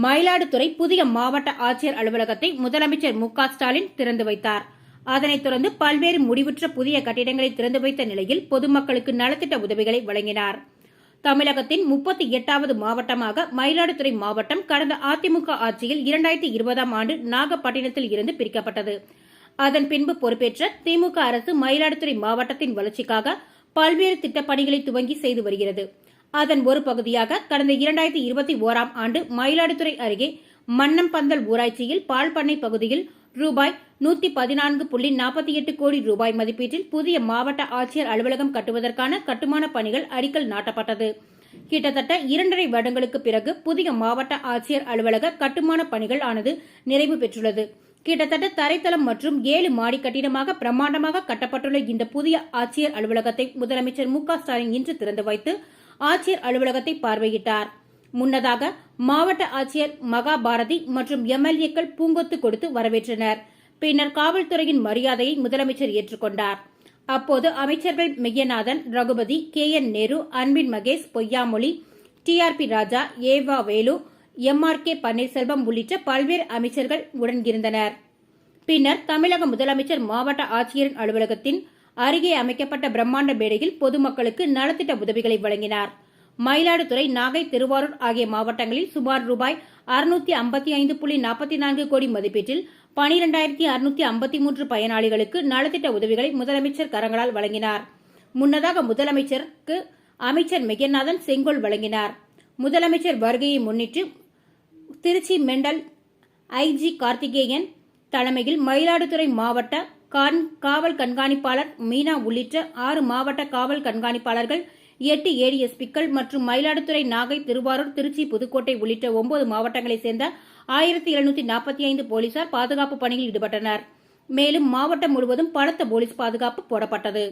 மயிலாடுதுறை புதிய மாவட்ட ஆட்சியர் அலுவலகத்தை முதலமைச்சர் மு.க.ஸ்டாலின் திறந்து வைத்தார். அதனைத் தொடர்ந்து பல்வேறு முடிவுற்ற புதிய கட்டிடங்களை திறந்து வைத்த நிலையில் பொதுமக்களுக்கு நலத்திட்ட உதவிகளை வழங்கினார். தமிழகத்தின் 38வது மாவட்டமாக மயிலாடுதுறை மாவட்டம் கடந்த அதிமுக ஆட்சியில் 2020ஆம் ஆண்டு நாகப்பட்டினத்தில் இருந்து பிரிக்கப்பட்டது. அதன் பின்பு பொறுப்பேற்ற திமுக அரசு மயிலாடுதுறை மாவட்டத்தின் வளர்ச்சிக்காக பல்வேறு திட்டப்பணிகளை துவங்கி செய்து வருகிறது. அதன் ஒரு பகுதியாக கடந்த 2021ஆம் ஆண்டு மயிலாடுதுறை அருகே மன்னம்பந்தல் ஊராட்சியில் பால் பண்ணை பகுதியில் ரூபாய் 114.48 கோடி ரூபாய் மதிப்பீட்டில் புதிய மாவட்ட ஆட்சியர் அலுவலகம் கட்டுவதற்கான கட்டுமான பணிகள் அடிக்கல் நாட்டப்பட்டது. கிட்டத்தட்ட 2.5 வருடங்களுக்கு பிறகு புதிய மாவட்ட ஆட்சியர் அலுவலக கட்டுமான பணிகள் ஆனது நிறைவு பெற்றுள்ளது. கிட்டத்தட்ட தரைத்தளம் மற்றும் 7 மாடி கட்டிடமாக பிரம்மாண்டமாக கட்டப்பட்டுள்ள இந்த புதிய ஆட்சியர் அலுவலகத்தை முதலமைச்சர் மு.க.ஸ்டாலின் இன்று திறந்து வைத்து ஆட்சியர் அலுவலகத்தை பார்வையிட்டார். முன்னதாக மாவட்ட ஆட்சியர் மகாபாரதி மற்றும் எம்எல்ஏக்கள் பூங்கொத்து கொடுத்து வரவேற்றனர். பின்னர் காவல்துறையின் மரியாதையை முதலமைச்சர் ஏற்றுக்கொண்டார். அப்போது அமைச்சர்கள் மெய்யநாதன், ரகுபதி, கே.என். நேரு, அன்பின் மகேஷ், பொய்யாமொழி, டி.ஆர்.பி. ராஜா, ஏவா வேலு, எம்.ஆர்.கே. பன்னீர்செல்வம் உள்ளிட்ட பல்வேறு அமைச்சர்கள் உடன் இருந்தனர். பின்னர் தமிழக முதலமைச்சர் மாவட்ட ஆட்சியரின் அலுவலகத்தின் அருகே அமைக்கப்பட்ட பிரம்மாண்ட மேடையில் பொதுமக்களுக்கு நலத்திட்ட உதவிகளை வழங்கினார். மயிலாடுதுறை, நாகை, திருவாரூர் ஆகிய மாவட்டங்களில் சுமார் ரூபாய் 655.44 கோடி மதிப்பீட்டில் 12,653 பயனாளிகளுக்கு நலத்திட்ட உதவிகளை முதலமைச்சர் கரங்களால் வழங்கினார். முன்னதாக முதலமைச்சருக்கு அமைச்சர் மெய்யநாதன் செங்கோல் வழங்கினார். முதலமைச்சர் வருகையை முன்னிட்டு திருச்சி மெண்டல் ஐ.ஜி. கார்த்திகேயன் தலைமையில் மயிலாடுதுறை மாவட்ட காவல் கண்காணிப்பாளர் மீனா உள்ளிட்ட 6 மாவட்ட காவல் கண்காணிப்பாளர்கள், 8 ஏடிஎஸ்பிக்கள் மற்றும் மயிலாடுதுறை, நாகை, திருவாரூர், திருச்சி, புதுக்கோட்டை உள்ளிட்ட 9 மாவட்டங்களைச் சேர்ந்த 1745 போலீசார் பாதுகாப்பு பணியில் ஈடுபட்டனர். மேலும் மாவட்டம் முழுவதும் பலத்த போலீஸ் பாதுகாப்பு போடப்பட்டது.